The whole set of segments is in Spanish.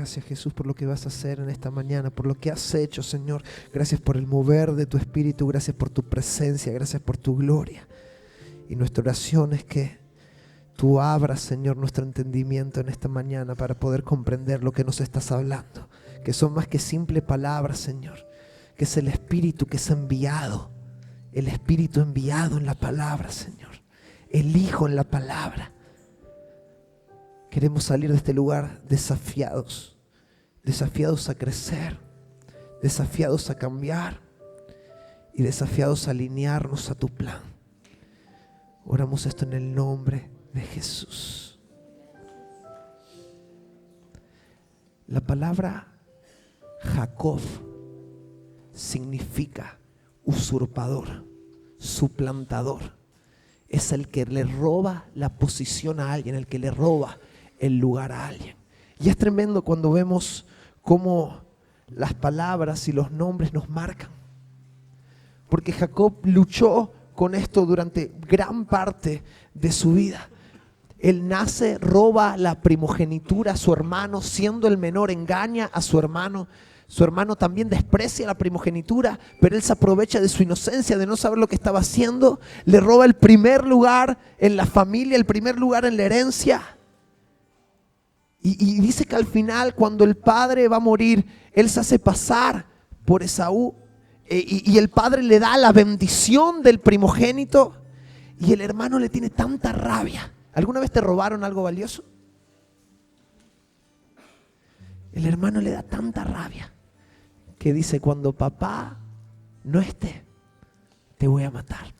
Gracias, Jesús, por lo que vas a hacer en esta mañana, por lo que has hecho, Señor. Gracias por el mover de tu Espíritu, gracias por tu presencia, gracias por tu gloria. Y nuestra oración es que tú abras, Señor, nuestro entendimiento en esta mañana para poder comprender lo que nos estás hablando. Que son más que simples palabras, Señor. Que es el Espíritu que es enviado. El Espíritu enviado en la palabra, Señor. El Hijo en la palabra. Queremos salir de este lugar desafiados. Desafiados a crecer. Desafiados a cambiar. Y desafiados a alinearnos a tu plan. Oramos esto en el nombre de Jesús. La palabra Jacob significa usurpador, suplantador. Es el que le roba la posición a alguien, el que le roba el lugar a alguien. Y es tremendo cuando vemos cómo las palabras y los nombres nos marcan. Porque Jacob luchó con esto durante gran parte de su vida. Él nace, roba la primogenitura a su hermano, siendo el menor engaña a su hermano. Su hermano también desprecia la primogenitura, pero él se aprovecha de su inocencia, de no saber lo que estaba haciendo. Le roba el primer lugar en la familia, el primer lugar en la herencia. Y dice que al final, cuando el padre va a morir, él se hace pasar por Esaú. Y el padre le da la bendición del primogénito. Y el hermano le tiene tanta rabia. ¿Alguna vez te robaron algo valioso? El hermano le da tanta rabia que dice: cuando papá no esté, te voy a matar.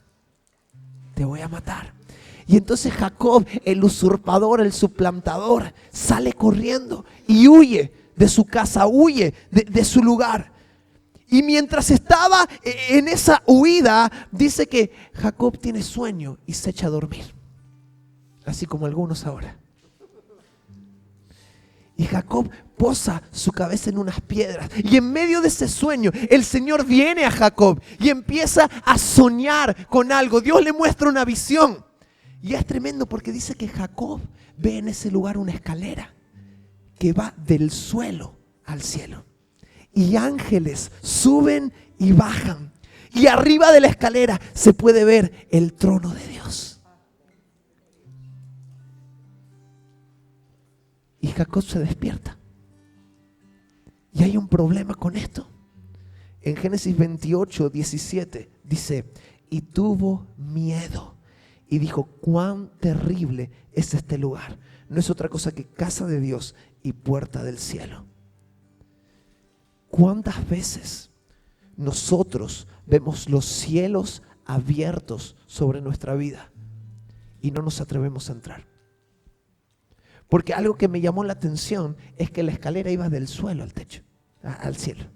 Te voy a matar. Y entonces Jacob, el usurpador, el suplantador, sale corriendo y huye de su casa, huye de su lugar. Y mientras estaba en esa huida, dice que Jacob tiene sueño y se echa a dormir. Así como algunos ahora. Y Jacob posa su cabeza en unas piedras. Y en medio de ese sueño, el Señor viene a Jacob y empieza a soñar con algo. Dios le muestra una visión. Y es tremendo porque dice que Jacob ve en ese lugar una escalera que va del suelo al cielo. Y ángeles suben y bajan. Y arriba de la escalera se puede ver el trono de Dios. Y Jacob se despierta. Y hay un problema con esto. En Génesis 28, 17 dice: y tuvo miedo. Y dijo: cuán terrible es este lugar. No es otra cosa que casa de Dios y puerta del cielo. ¿Cuántas veces nosotros vemos los cielos abiertos sobre nuestra vida y no nos atrevemos a entrar? Porque algo que me llamó la atención es que la escalera iba del suelo al techo, al cielo.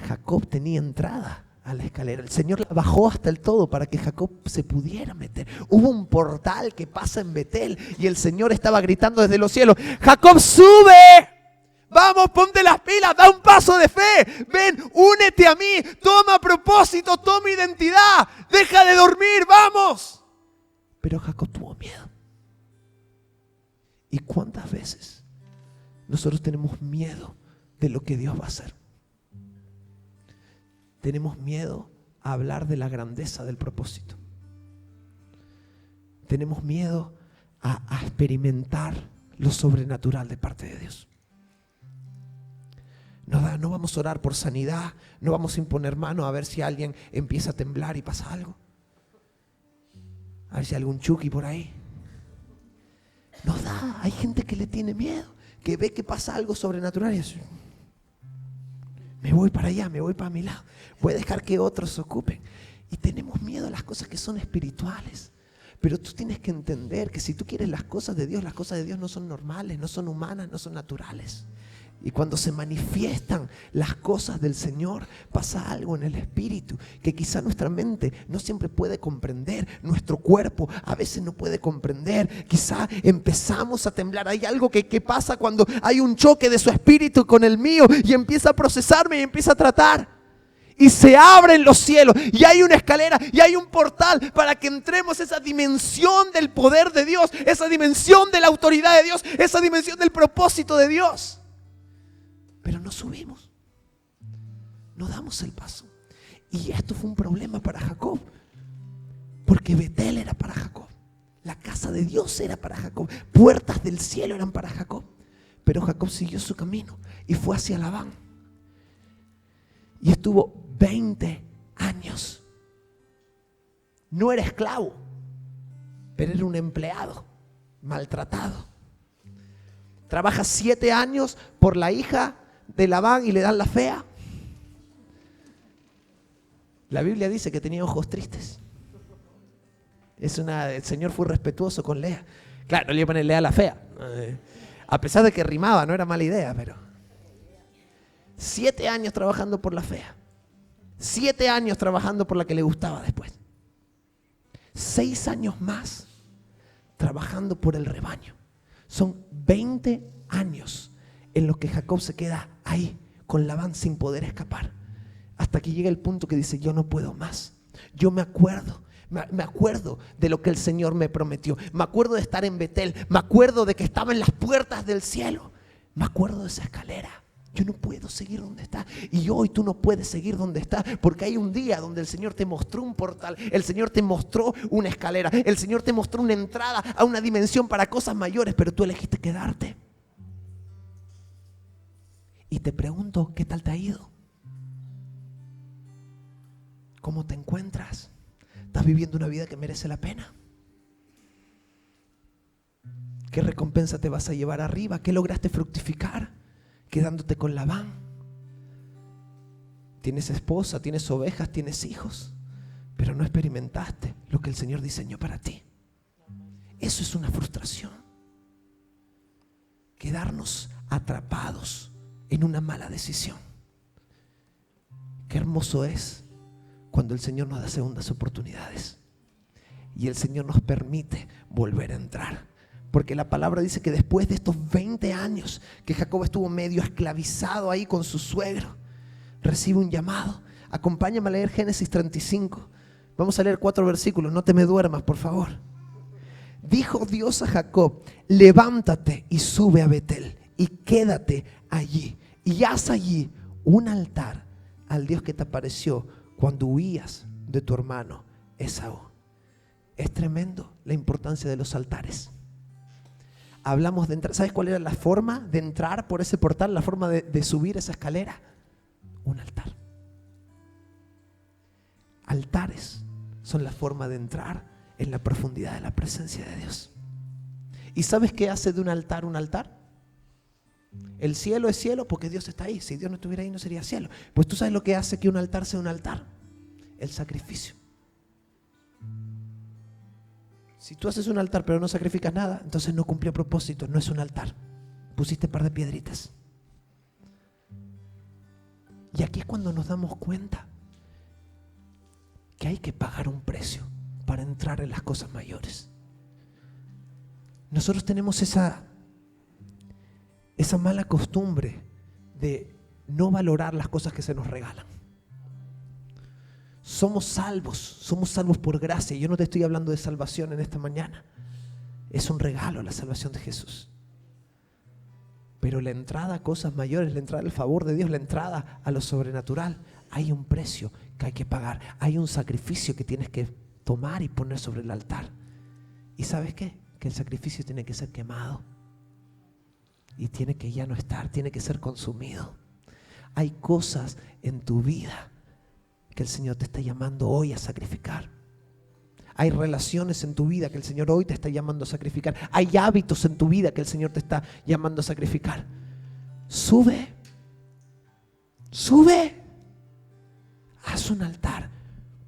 Jacob tenía entrada a la escalera. El Señor la bajó hasta el todo para que Jacob se pudiera meter. Hubo un portal que pasa en Betel y el Señor estaba gritando desde los cielos: Jacob, sube. Vamos, ponte las pilas, da un paso de fe. Ven, únete a mí, toma propósito, toma identidad. Deja de dormir, vamos. Pero Jacob tuvo miedo. ¿Y cuántas veces nosotros tenemos miedo de lo que Dios va a hacer? Tenemos miedo a hablar de la grandeza del propósito. Tenemos miedo a experimentar lo sobrenatural de parte de Dios. No vamos a orar por sanidad, no vamos a imponer mano a ver si alguien empieza a temblar y pasa algo. A ver si hay algún chuki por ahí. Nos da, hay gente que le tiene miedo, que ve que pasa algo sobrenatural y dice: me voy para allá, me voy para mi lado, voy a dejar que otros se ocupen. Y tenemos miedo a las cosas que son espirituales. Pero tú tienes que entender que si tú quieres las cosas de Dios no son normales, no son humanas, no son naturales. Y cuando se manifiestan las cosas del Señor, pasa algo en el espíritu que quizá nuestra mente no siempre puede comprender. Nuestro cuerpo a veces no puede comprender. Quizá empezamos a temblar. Hay algo que pasa cuando hay un choque de su espíritu con el mío y empieza a procesarme y empieza a tratar. Y se abren los cielos y hay una escalera y hay un portal para que entremos esa dimensión del poder de Dios, esa dimensión de la autoridad de Dios, esa dimensión del propósito de Dios. Pero no subimos, no damos el paso. Y esto fue un problema para Jacob, porque Betel era para Jacob, la casa de Dios era para Jacob, puertas del cielo eran para Jacob. Pero Jacob siguió su camino y fue hacia Labán. Y estuvo 20 años. No era esclavo, pero era un empleado maltratado. Trabaja 7 años por la hija de Labán y le dan la fea. La Biblia dice que tenía ojos tristes. El Señor fue respetuoso con Lea. Claro, no le iba a poner Lea la fea. A pesar de que rimaba, no era mala idea, pero 7 años trabajando por la fea. 7 años trabajando por la que le gustaba después. 6 años más trabajando por el rebaño. Son 20 años en los que Jacob se queda ahí con Labán sin poder escapar. Hasta que llega el punto que dice: yo no puedo más. Yo me acuerdo de lo que el Señor me prometió. Me acuerdo de estar en Betel. Me acuerdo de que estaba en las puertas del cielo. Me acuerdo de esa escalera. Yo no puedo seguir donde está. Y hoy tú no puedes seguir donde está, porque hay un día donde el Señor te mostró un portal. El Señor te mostró una escalera. El Señor te mostró una entrada a una dimensión para cosas mayores, pero tú elegiste quedarte. Y te pregunto, ¿qué tal te ha ido? ¿Cómo te encuentras? ¿Estás viviendo una vida que merece la pena? ¿Qué recompensa te vas a llevar arriba? ¿Qué lograste fructificar quedándote con Labán? Tienes esposa, tienes ovejas, tienes hijos, pero no experimentaste lo que el Señor diseñó para ti. Eso es una frustración. Quedarnos atrapados en una mala decisión. Qué hermoso es cuando el Señor nos da segundas oportunidades y el Señor nos permite volver a entrar. Porque la palabra dice que después de estos 20 años que Jacob estuvo medio esclavizado ahí con su suegro, recibe un llamado. Acompáñame a leer Génesis 35. Vamos a leer 4 versículos, no te me duermas, por favor. Dijo Dios a Jacob: levántate y sube a Betel y quédate allí y haz allí un altar al Dios que te apareció cuando huías de tu hermano Esaú. Es tremendo la importancia de los altares. Hablamos de entrar. ¿Sabes cuál era la forma de entrar por ese portal? La forma de subir esa escalera. Un altar. Altares son la forma de entrar en la profundidad de la presencia de Dios. ¿Y sabes qué hace de un altar un altar? El cielo es cielo porque Dios está ahí. Si Dios no estuviera ahí, no sería cielo. Pues tú sabes lo que hace que un altar sea un altar: el sacrificio. Si tú haces un altar pero no sacrificas nada, entonces no cumplió propósito, no es un altar. Pusiste un par de piedritas. Y aquí es cuando nos damos cuenta que hay que pagar un precio para entrar en las cosas mayores. Nosotros tenemos esa mala costumbre de no valorar las cosas que se nos regalan. Somos salvos por gracia. Yo no te estoy hablando de salvación en esta mañana. Es un regalo la salvación de Jesús. Pero la entrada a cosas mayores, la entrada al favor de Dios, la entrada a lo sobrenatural, hay un precio que hay que pagar. Hay un sacrificio que tienes que tomar y poner sobre el altar. ¿Y sabes qué? Que el sacrificio tiene que ser quemado. Y tiene que ya no estar, tiene que ser consumido. Hay cosas en tu vida que el Señor te está llamando hoy a sacrificar. Hay relaciones en tu vida que el Señor hoy te está llamando a sacrificar. Hay hábitos en tu vida que el Señor te está llamando a sacrificar. Sube. Haz un altar.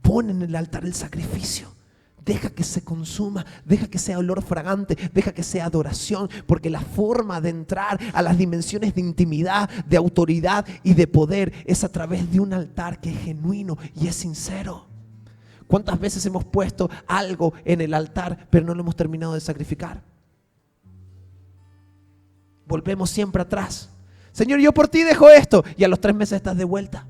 Pon en el altar el sacrificio. Deja que se consuma, deja que sea olor fragante, deja que sea adoración, porque la forma de entrar a las dimensiones de intimidad, de autoridad y de poder es a través de un altar que es genuino y es sincero. ¿Cuántas veces hemos puesto algo en el altar pero no lo hemos terminado de sacrificar? Volvemos siempre atrás. Señor, yo por ti dejo esto, y a los 3 meses estás de vuelta.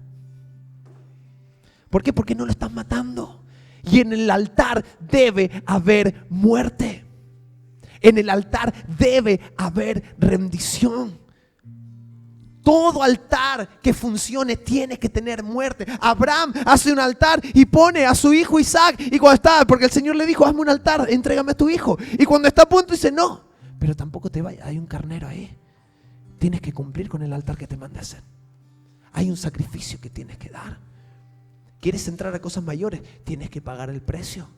¿Por qué? Porque no lo estás matando. Y en el altar debe haber muerte. En el altar debe haber rendición. Todo altar que funcione tiene que tener muerte. Abraham hace un altar y pone a su hijo Isaac. Y cuando está, porque el Señor le dijo, hazme un altar, entrégame a tu hijo. Y cuando está a punto dice, no, pero tampoco te vayas, hay un carnero ahí. Tienes que cumplir con el altar que te mandé a hacer. Hay un sacrificio que tienes que dar. ¿Quieres entrar a cosas mayores? Tienes que pagar el precio.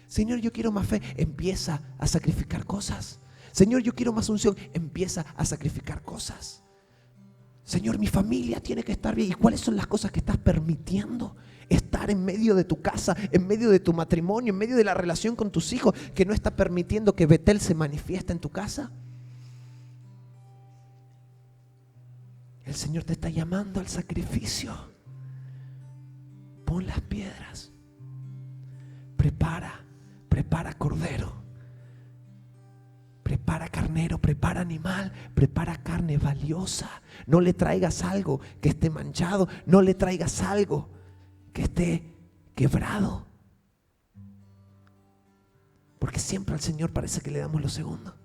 Señor, yo quiero más fe. Empieza a sacrificar cosas. Señor, yo quiero más unción. Empieza a sacrificar cosas. Señor, mi familia tiene que estar bien. ¿Y cuáles son las cosas que estás permitiendo estar en medio de tu casa, en medio de tu matrimonio, en medio de la relación con tus hijos, que no está permitiendo que Betel se manifieste en tu casa? El Señor te está llamando al sacrificio. Pon las piedras. Prepara cordero. Prepara carnero, prepara animal, prepara carne valiosa. No le traigas algo que esté manchado, no le traigas algo que esté quebrado. Porque siempre al Señor parece que le damos lo segundo.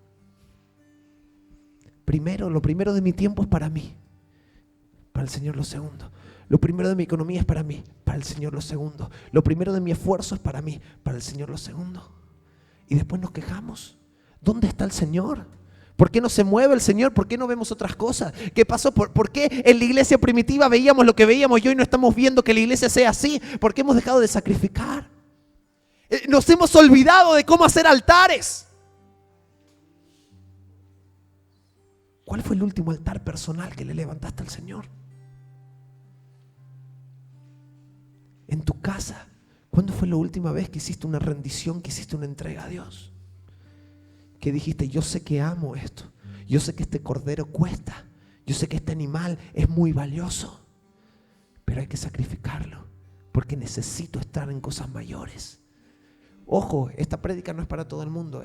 Lo primero de mi tiempo es para mí, para el Señor lo segundo. Lo primero de mi economía es para mí, para el Señor lo segundo. Lo primero de mi esfuerzo es para mí, para el Señor lo segundo. Y después nos quejamos. ¿Dónde está el Señor? ¿Por qué no se mueve el Señor? ¿Por qué no vemos otras cosas? ¿Qué pasó? ¿Por qué en la iglesia primitiva veíamos lo que veíamos y hoy no estamos viendo que la iglesia sea así? ¿Por qué hemos dejado de sacrificar? Nos hemos olvidado de cómo hacer altares. ¿Cuál fue el último altar personal que le levantaste al Señor? En tu casa, ¿cuándo fue la última vez que hiciste una rendición, que hiciste una entrega a Dios? Que dijiste, yo sé que amo esto, yo sé que este cordero cuesta, yo sé que este animal es muy valioso, pero hay que sacrificarlo porque necesito estar en cosas mayores. Ojo, esta prédica no es para todo el mundo,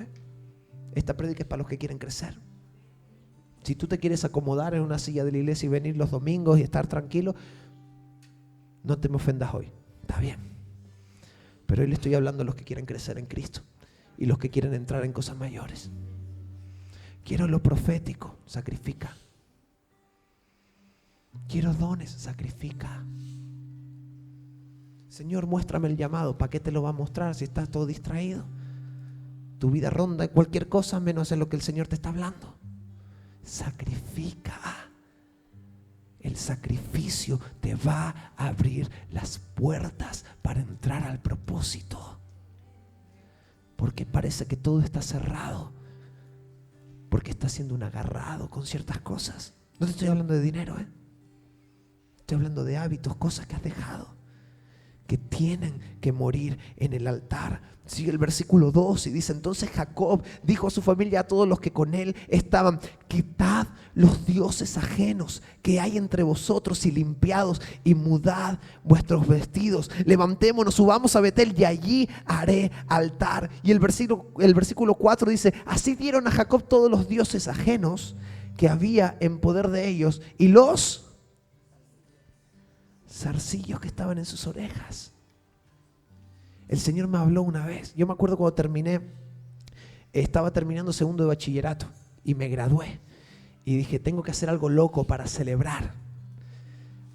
Esta prédica es para los que quieren crecer. Si tú te quieres acomodar en una silla de la iglesia y venir los domingos y estar tranquilo, no te me ofendas hoy, está bien. Pero hoy le estoy hablando a los que quieren crecer en Cristo y los que quieren entrar en cosas mayores. Quiero lo profético, sacrifica. Quiero dones, sacrifica. Señor, muéstrame el llamado. ¿Para qué te lo va a mostrar si estás todo distraído? Tu vida ronda en cualquier cosa menos en lo que el Señor te está hablando. Sacrifica. El sacrificio te va a abrir las puertas para entrar al propósito. Porque parece que todo está cerrado. Porque estás siendo un agarrado con ciertas cosas. No te estoy hablando de dinero, Estoy hablando de hábitos, cosas que has dejado, que tienen que morir en el altar. Sigue el versículo 2 y dice, entonces Jacob dijo a su familia, a todos los que con él estaban, quitad los dioses ajenos que hay entre vosotros y limpiados y mudad vuestros vestidos. Levantémonos, subamos a Betel y allí haré altar. Y el versículo 4 dice, así dieron a Jacob todos los dioses ajenos que había en poder de ellos y los zarcillos que estaban en sus orejas. El Señor me habló una vez. Yo me acuerdo cuando estaba terminando segundo de bachillerato y me gradué. Y dije, tengo que hacer algo loco para celebrar.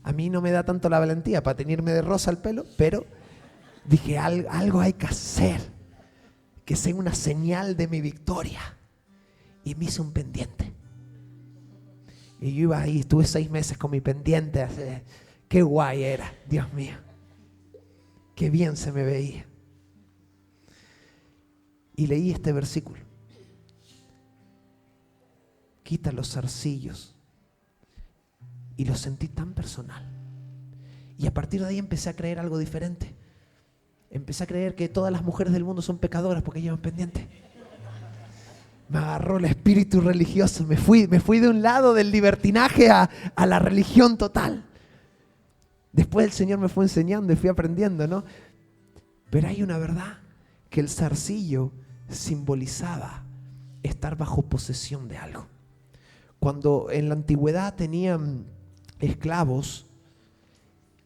A mí no me da tanto la valentía para teñirme de rosa el pelo, pero dije, algo hay que hacer que sea una señal de mi victoria. Y me hice un pendiente. Y yo iba ahí, estuve 6 meses con mi pendiente. Qué guay era, Dios mío. Qué bien se me veía. Y leí este versículo. Quita los zarcillos. Y lo sentí tan personal. Y a partir de ahí empecé a creer algo diferente. Empecé a creer que todas las mujeres del mundo son pecadoras porque llevan pendiente. Me agarró el espíritu religioso. Me fui de un lado del libertinaje a la religión total. Después el Señor me fue enseñando y fui aprendiendo, ¿no? Pero hay una verdad, que el zarcillo simbolizaba estar bajo posesión de algo. Cuando en la antigüedad tenían esclavos,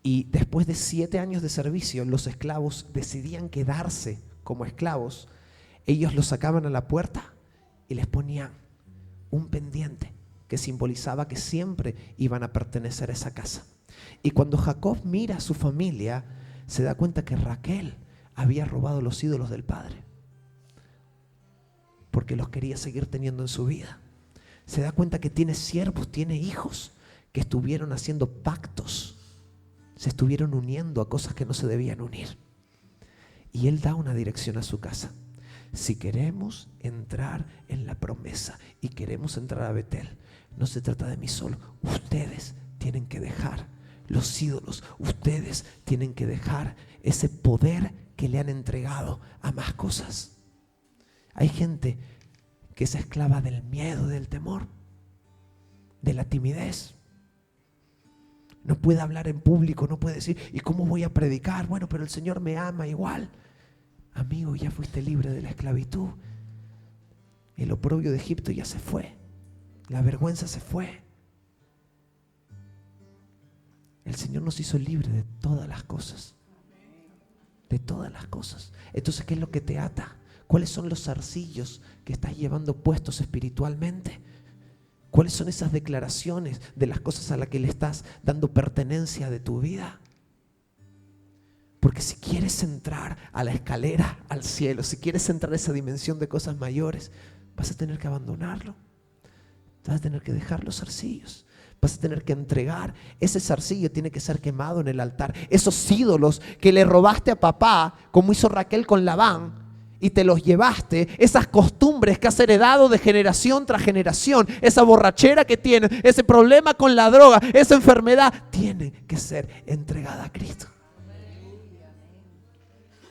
Y después de 7 años de servicio, los esclavos decidían quedarse como esclavos. Ellos los sacaban a la puerta y les ponían un pendiente que simbolizaba que siempre iban a pertenecer a esa casa. Y cuando Jacob mira a su familia, se da cuenta que Raquel había robado los ídolos del padre, porque los quería seguir teniendo en su vida. Se da cuenta que tiene siervos, tiene hijos que estuvieron haciendo pactos, se estuvieron uniendo a cosas que no se debían unir. Y él da una dirección a su casa. Si queremos entrar en la promesa y queremos entrar a Betel, no se trata de mí solo. Ustedes tienen que dejar los ídolos. Ustedes tienen que dejar ese poder que le han entregado a más cosas. Hay gente que es esclava del miedo, del temor, de la timidez. No puede hablar en público, no puede decir, ¿y cómo voy a predicar? Bueno, pero el Señor me ama igual. Amigo, ya fuiste libre de la esclavitud. El oprobio de Egipto ya se fue. La vergüenza se fue. El Señor nos hizo libres de todas las cosas. De todas las cosas. Entonces, ¿qué es lo que te ata? ¿Cuáles son los zarcillos que estás llevando puestos espiritualmente? ¿Cuáles son esas declaraciones de las cosas a las que le estás dando pertenencia de tu vida? Porque si quieres entrar a la escalera al cielo, si quieres entrar a esa dimensión de cosas mayores, vas a tener que abandonarlo. Vas a tener que dejar los zarcillos. Vas a tener que entregar. Ese zarcillo tiene que ser quemado en el altar. Esos ídolos que le robaste a papá, como hizo Raquel con Labán, y te los llevaste, esas costumbres que has heredado de generación tras generación, esa borrachera que tienes, ese problema con la droga, esa enfermedad, tiene que ser entregada a Cristo.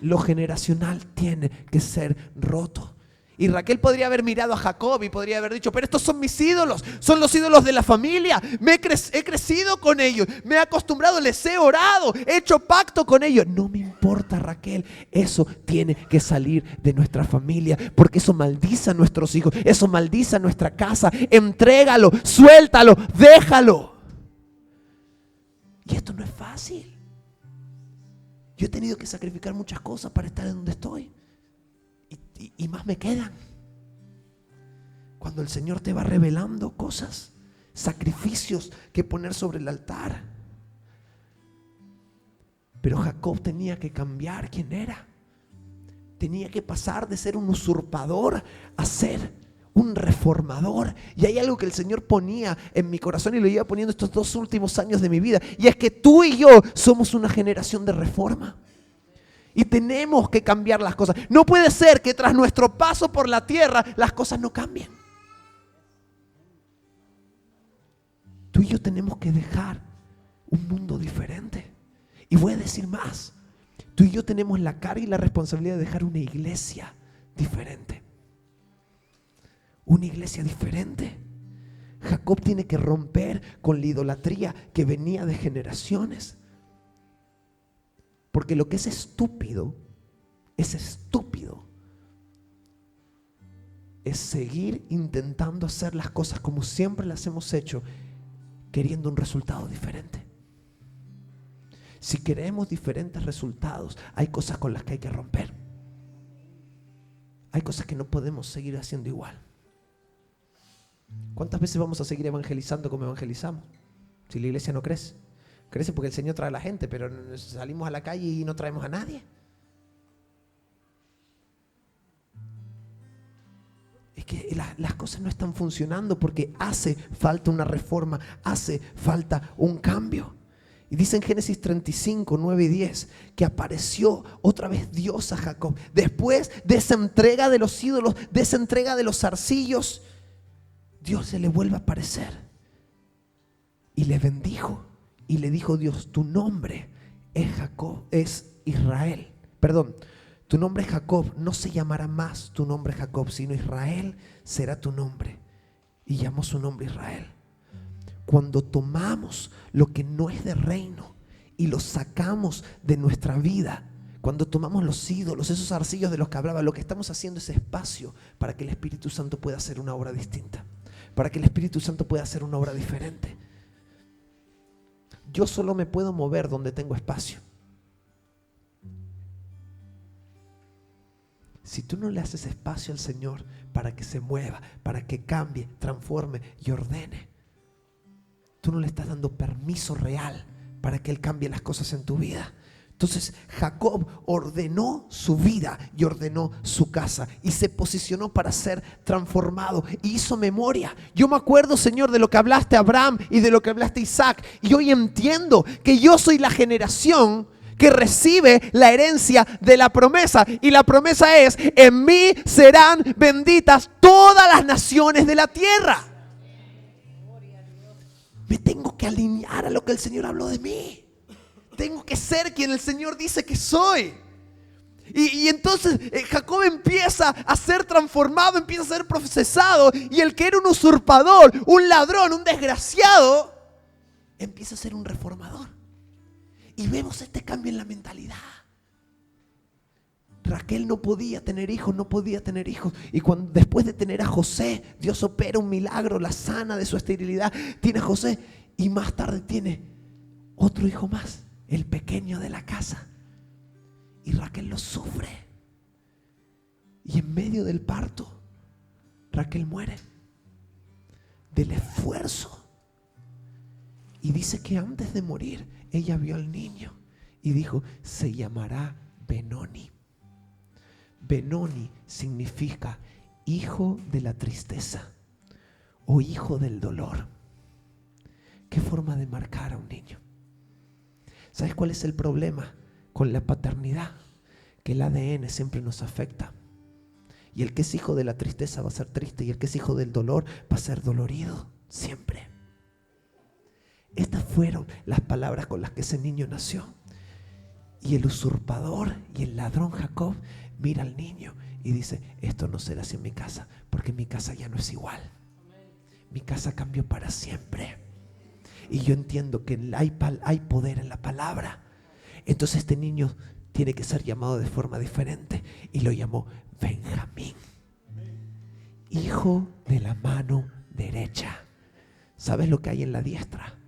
Lo generacional tiene que ser roto. Y Raquel podría haber mirado a Jacob y podría haber dicho, pero estos son mis ídolos, son los ídolos de la familia, he crecido con ellos, me he acostumbrado, les he orado, he hecho pacto con ellos. No me importa, Raquel, eso tiene que salir de nuestra familia, porque eso maldice a nuestros hijos, eso maldice a nuestra casa. Entrégalo, suéltalo, déjalo. Y esto no es fácil. Yo he tenido que sacrificar muchas cosas para estar en donde estoy. Y más me quedan. Cuando el Señor te va revelando cosas, sacrificios que poner sobre el altar. Pero Jacob tenía que cambiar quién era. Tenía que pasar de ser un usurpador a ser un reformador. Y hay algo que el Señor ponía en mi corazón y lo iba poniendo estos 2 últimos años de mi vida. Y es que tú y yo somos una generación de reforma. Y tenemos que cambiar las cosas. No puede ser que tras nuestro paso por la tierra las cosas no cambien. Tú y yo tenemos que dejar un mundo diferente. Y voy a decir más. Tú y yo tenemos la carga y la responsabilidad de dejar una iglesia diferente. Una iglesia diferente. Jacob tiene que romper con la idolatría que venía de generaciones. Porque lo que es estúpido es seguir intentando hacer las cosas como siempre las hemos hecho, queriendo un resultado diferente. Si queremos diferentes resultados, hay cosas con las que hay que romper. Hay cosas que no podemos seguir haciendo igual. ¿Cuántas veces vamos a seguir evangelizando como evangelizamos? Si la iglesia no crece. Crece porque el Señor trae a la gente, pero salimos a la calle y no traemos a nadie. Es que las cosas no están funcionando porque hace falta una reforma, hace falta un cambio. Y dice en Génesis 35, 9 y 10 que apareció otra vez Dios a Jacob. Después de esa entrega de los ídolos, de esa entrega de los zarcillos, Dios se le vuelve a aparecer y le bendijo. Y le dijo Dios, tu nombre es Jacob, es Israel. Perdón, tu nombre es Jacob, no se llamará más tu nombre Jacob, sino Israel será tu nombre. Y llamó su nombre Israel. Cuando tomamos lo que no es de reino y lo sacamos de nuestra vida, cuando tomamos los ídolos, esos zarcillos de los que hablaba, lo que estamos haciendo es espacio para que el Espíritu Santo pueda hacer una obra distinta, para que el Espíritu Santo pueda hacer una obra diferente. Yo solo me puedo mover donde tengo espacio. Si tú no le haces espacio al Señor para que se mueva, para que cambie, transforme y ordene, tú no le estás dando permiso real para que Él cambie las cosas en tu vida. Entonces Jacob ordenó su vida y ordenó su casa y se posicionó para ser transformado y hizo memoria. Yo me acuerdo, Señor, de lo que hablaste a Abraham y de lo que hablaste a Isaac, y hoy entiendo que yo soy la generación que recibe la herencia de la promesa, y la promesa es: en mí serán benditas todas las naciones de la tierra. Me tengo que alinear a lo que el Señor habló de mí. Tengo que ser quien el Señor dice que soy. Y entonces Jacob empieza a ser transformado, empieza a ser procesado, y el que era un usurpador, un ladrón, un desgraciado, empieza a ser un reformador. Y vemos este cambio en la mentalidad. Raquel no podía tener hijos, Y después de tener a José, Dios opera un milagro, la sana de su esterilidad. Tiene a José y más tarde tiene otro hijo más, el pequeño de la casa. Y Raquel lo sufre. Y en medio del parto, Raquel muere del esfuerzo. Y dice que antes de morir, ella vio al niño y dijo: se llamará Benoni. Benoni significa hijo de la tristeza o hijo del dolor. ¿Qué forma de marcar a un niño? ¿Sabes cuál es el problema con la paternidad? Que el ADN siempre nos afecta. Y el que es hijo de la tristeza va a ser triste, y el que es hijo del dolor va a ser dolorido siempre. Estas fueron las palabras con las que ese niño nació. Y el usurpador y el ladrón Jacob mira al niño y dice: esto no será así en mi casa, porque mi casa ya no es igual. Mi casa cambió para siempre. Y yo entiendo que hay poder en la palabra. Entonces este niño tiene que ser llamado de forma diferente, y lo llamó Benjamín, hijo de la mano derecha. ¿Sabes lo que hay en la diestra?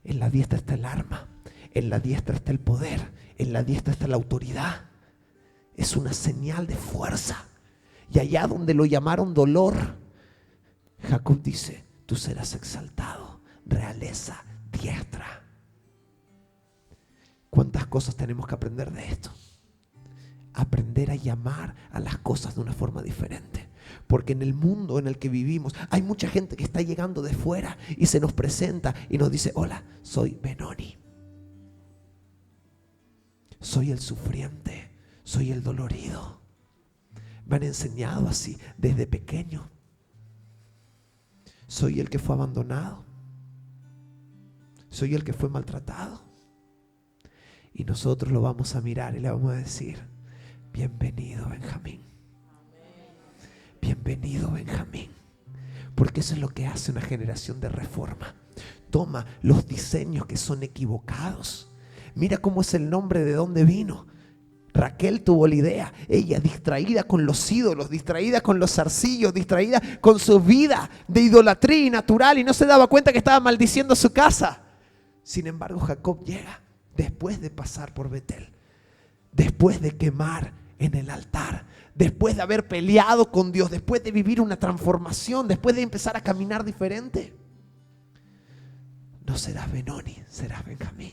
En la diestra está el arma, en la diestra está el poder, en la diestra está la autoridad. Es una señal de fuerza. Y allá donde lo llamaron dolor, Jacob dice: tú serás exaltado, realeza, diestra. ¿Cuántas cosas tenemos que aprender de esto? Aprender a llamar a las cosas de una forma diferente. Porque en el mundo en el que vivimos hay mucha gente que está llegando de fuera y se nos presenta y nos dice: hola, soy Benoni. Soy el sufriente, soy el dolorido. Me han enseñado así desde pequeño. Soy el que fue abandonado. Soy el que fue maltratado. Y nosotros lo vamos a mirar y le vamos a decir: bienvenido, Benjamín. Bienvenido, Benjamín. Porque eso es lo que hace una generación de reforma. Toma los diseños que son equivocados. Mira cómo es el nombre, de dónde vino. Raquel tuvo la idea. Ella, distraída con los ídolos, distraída con los zarcillos, distraída con su vida de idolatría natural, y no se daba cuenta que estaba maldiciendo su casa. Sin embargo, Jacob llega después de pasar por Betel, después de quemar en el altar, después de haber peleado con Dios, después de vivir una transformación, después de empezar a caminar diferente. No serás Benoni, serás Benjamín,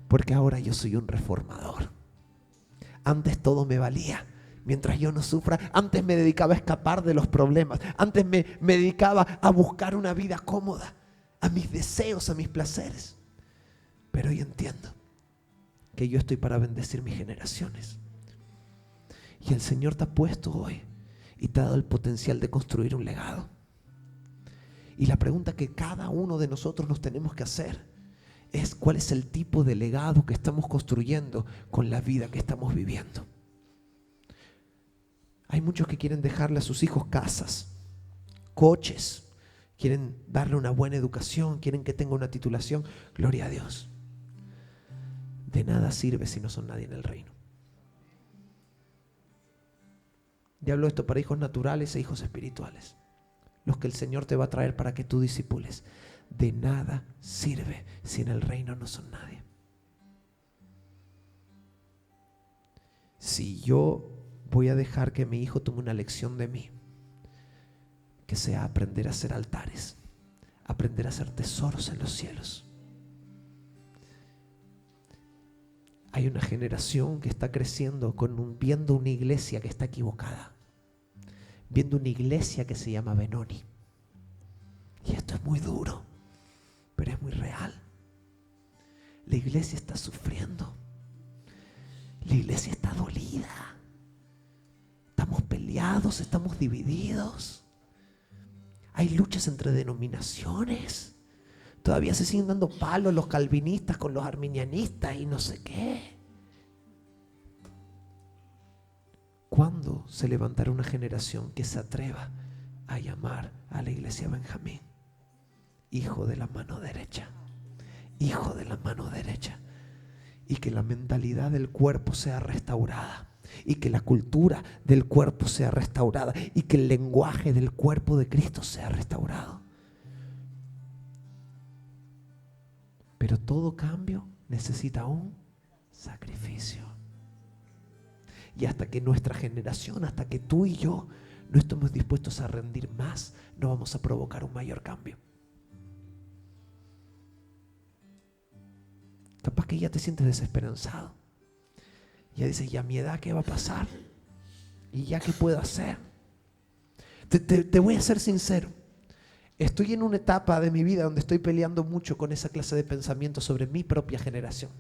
porque ahora yo soy un reformador. Antes todo me valía. Mientras yo no sufra, antes me dedicaba a escapar de los problemas, antes me dedicaba a buscar una vida cómoda, a mis deseos, a mis placeres. Pero hoy entiendo que yo estoy para bendecir mis generaciones. Y el Señor te ha puesto hoy y te ha dado el potencial de construir un legado. Y la pregunta que cada uno de nosotros nos tenemos que hacer es: ¿cuál es el tipo de legado que estamos construyendo con la vida que estamos viviendo? Hay muchos que quieren dejarle a sus hijos casas, coches, quieren darle una buena educación, quieren que tenga una titulación. Gloria a Dios. De nada sirve si no son nadie en el reino. Ya hablo esto para hijos naturales e hijos espirituales, los que el Señor te va a traer para que tú discipules. de nada sirve si en el reino no son nadie. Si yo voy a dejar que mi hijo tome una lección de mí, que sea aprender a hacer altares, aprender a hacer tesoros en los cielos. Hay una generación que está creciendo viendo una iglesia que está equivocada, viendo una iglesia que se llama Benoni. Y esto es muy duro, pero es muy real. La iglesia está sufriendo. La iglesia está dolida. Estamos peleados, estamos divididos. Hay luchas entre denominaciones. Todavía se siguen dando palos los calvinistas con los arminianistas y no sé qué. ¿Cuándo se levantará una generación que se atreva a llamar a la iglesia Benjamín hijo de la mano derecha? Hijo de la mano derecha. Y que la mentalidad del cuerpo sea restaurada. Y que la cultura del cuerpo sea restaurada. Y que el lenguaje del cuerpo de Cristo sea restaurado. Pero todo cambio necesita un sacrificio. Y hasta que nuestra generación, hasta que tú y yo no estemos dispuestos a rendir más, no vamos a provocar un mayor cambio. Capaz que ya te sientes desesperanzado. Ya dices, ¿y a mi edad qué va a pasar? ¿Y ya qué puedo hacer? Te voy a ser sincero. Estoy en una etapa de mi vida donde estoy peleando mucho con esa clase de pensamiento sobre mi propia generación.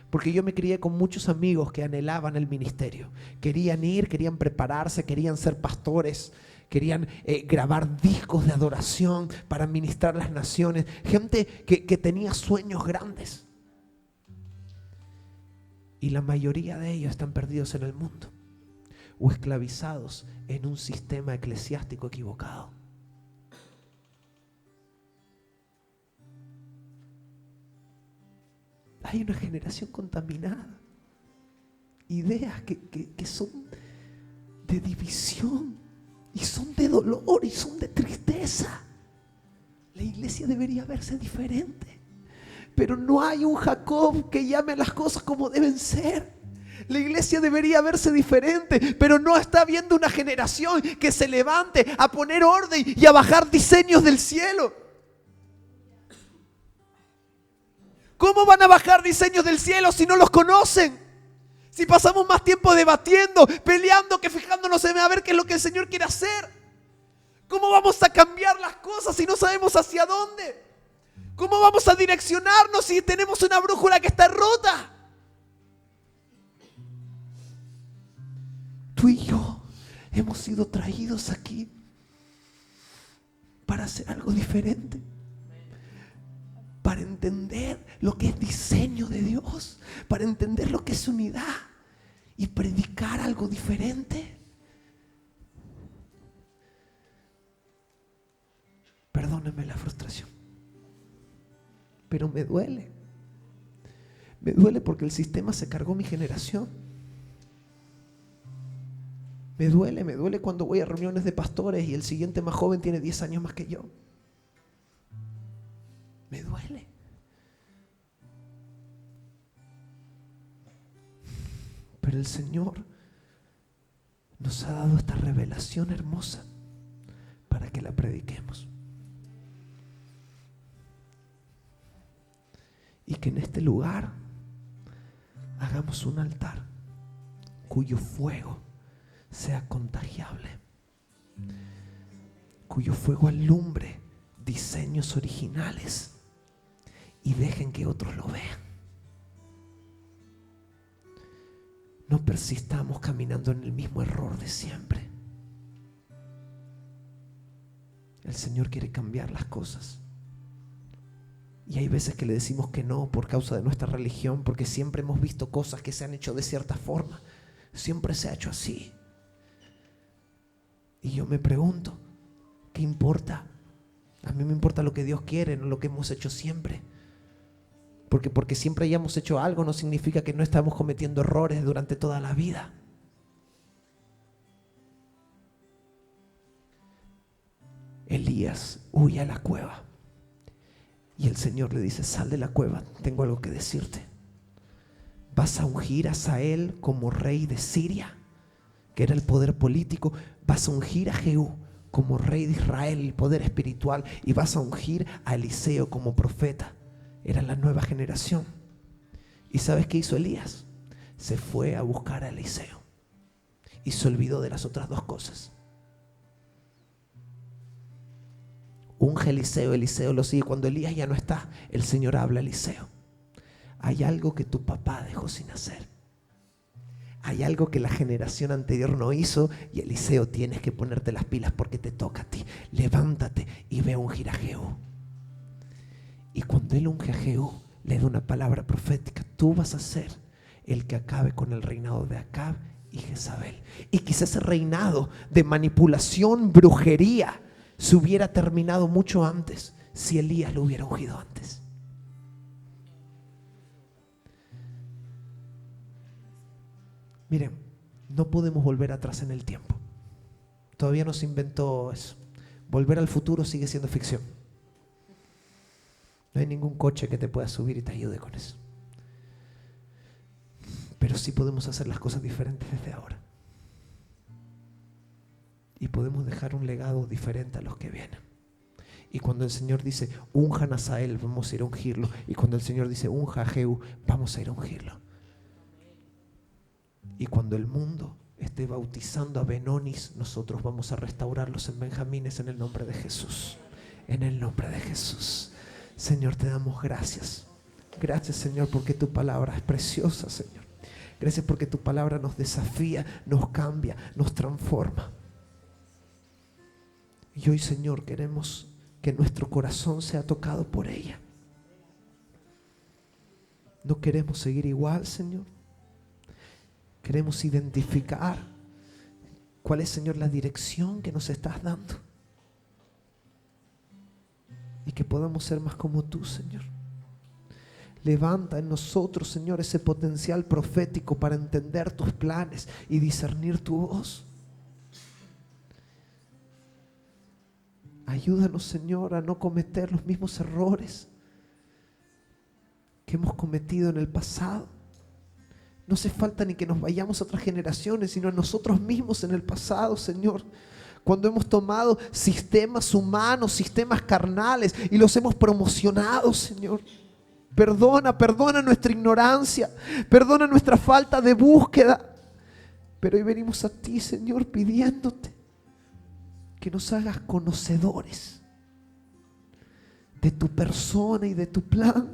Porque yo me crié con muchos amigos que anhelaban el ministerio. Querían ir, querían prepararse, querían ser pastores, querían grabar discos de adoración para ministrar a las naciones. Gente que tenía sueños grandes. Y la mayoría de ellos están perdidos en el mundo o esclavizados en un sistema eclesiástico equivocado. Hay una generación contaminada. Ideas que son de división y son de dolor y son de tristeza. La iglesia debería verse diferente. Pero no hay un Jacob que llame las cosas como deben ser. La iglesia debería verse diferente, pero no está viendo una generación que se levante a poner orden y a bajar diseños del cielo. ¿Cómo van a bajar diseños del cielo si no los conocen? Si pasamos más tiempo debatiendo, peleando, que fijándonos en a ver qué es lo que el Señor quiere hacer. ¿Cómo vamos a cambiar las cosas si no sabemos hacia dónde? ¿Cómo vamos a direccionarnos si tenemos una brújula que está rota? Tú y yo hemos sido traídos aquí para hacer algo diferente. Para entender lo que es diseño de Dios. Para entender lo que es unidad. Y predicar algo diferente. Perdónenme la frustración. Pero me duele. Me duele porque el sistema se cargó mi generación. Me duele cuando voy a reuniones de pastores y el siguiente más joven tiene 10 años más que yo. Me duele. Pero el Señor nos ha dado esta revelación hermosa para que la prediquemos. Y que en este lugar hagamos un altar cuyo fuego sea contagiable, cuyo fuego alumbre diseños originales y dejen que otros lo vean. No persistamos caminando en el mismo error de siempre. El Señor quiere cambiar las cosas. Y hay veces que le decimos que no por causa de nuestra religión, porque siempre hemos visto cosas que se han hecho de cierta forma. Siempre se ha hecho así. Y yo me pregunto, ¿qué importa? A mí me importa lo que Dios quiere, no lo que hemos hecho siempre. Porque siempre hayamos hecho algo no significa que no estamos cometiendo errores durante toda la vida. Elías huye a la cueva Y el Señor le dice: sal de la cueva, tengo algo que decirte. Vas a ungir a Hazael como rey de Siria, que era el poder político. Vas a ungir a Jehú como rey de Israel, el poder espiritual. Y vas a ungir a Eliseo como profeta. Era la nueva generación. ¿Y sabes qué hizo Elías? Se fue a buscar a Eliseo y se olvidó de las otras dos cosas. Unge a Eliseo, Eliseo lo sigue. Cuando Elías ya no está, el Señor habla a Eliseo: hay algo que tu papá dejó sin hacer. Hay algo que la generación anterior no hizo, y Eliseo, tienes que ponerte las pilas porque te toca a ti. Levántate y ve a ungir a Jehú. Y cuando él unge a Jehú, le da una palabra profética: tú vas a ser el que acabe con el reinado de Acab y Jezabel. Y quizás ese reinado de manipulación, brujería, se hubiera terminado mucho antes si Elías lo hubiera ungido antes. Miren, no podemos volver atrás en el tiempo. Todavía no se inventó eso. Volver al futuro sigue siendo ficción. No hay ningún coche que te pueda subir y te ayude con eso. Pero sí podemos hacer las cosas diferentes desde ahora. Y podemos dejar un legado diferente a los que vienen. Y cuando el Señor dice: unjan a Hazael, vamos a ir a ungirlo. Y cuando el Señor dice: unja a Jehú, vamos a ir a ungirlo. Y cuando el mundo esté bautizando a Benonis, nosotros vamos a restaurarlos en Benjamines, en el nombre de Jesús. En el nombre de Jesús. Señor, te damos gracias. Gracias, Señor, porque tu palabra es preciosa, Señor. Gracias porque tu palabra nos desafía, nos cambia, nos transforma. Y hoy, Señor, queremos que nuestro corazón sea tocado por ella. No queremos seguir igual, Señor. Queremos identificar cuál es, Señor, la dirección que nos estás dando. Y que podamos ser más como tú, Señor. Levanta en nosotros, Señor, ese potencial profético para entender tus planes y discernir tu voz. Ayúdanos, Señor, a no cometer los mismos errores que hemos cometido en el pasado. No hace falta ni que nos vayamos a otras generaciones, sino a nosotros mismos en el pasado, Señor. Cuando hemos tomado sistemas humanos, sistemas carnales y los hemos promocionado, Señor. Perdona nuestra ignorancia, perdona nuestra falta de búsqueda. Pero hoy venimos a ti, Señor, pidiéndote que nos hagas conocedores de tu persona y de tu plan.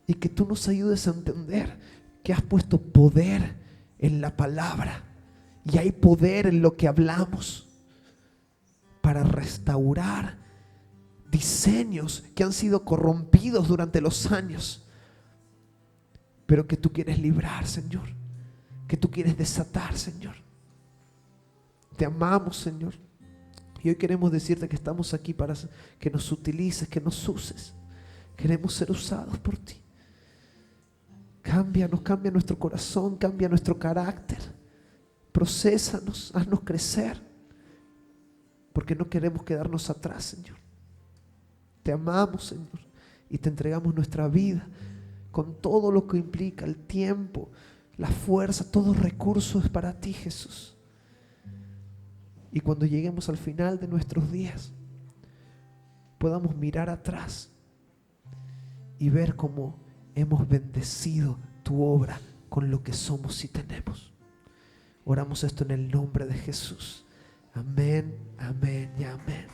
Y que tú nos ayudes a entender que has puesto poder en la palabra. Y hay poder en lo que hablamos para restaurar diseños que han sido corrompidos durante los años, pero que tú quieres librar, Señor, que tú quieres desatar, Señor. Te amamos, Señor, y hoy queremos decirte que estamos aquí para que nos utilices, que nos uses. Queremos ser usados por ti. Cámbianos, cambia nuestro corazón, cambia nuestro carácter. Prosésanos, haznos crecer, porque no queremos quedarnos atrás, Señor. Te amamos, Señor, y te entregamos nuestra vida con todo lo que implica el tiempo, la fuerza, todo recurso es para ti, Jesús. Y cuando lleguemos al final de nuestros días, podamos mirar atrás y ver cómo hemos bendecido tu obra con lo que somos y tenemos. Oramos esto en el nombre de Jesús. Amén, amén y amén.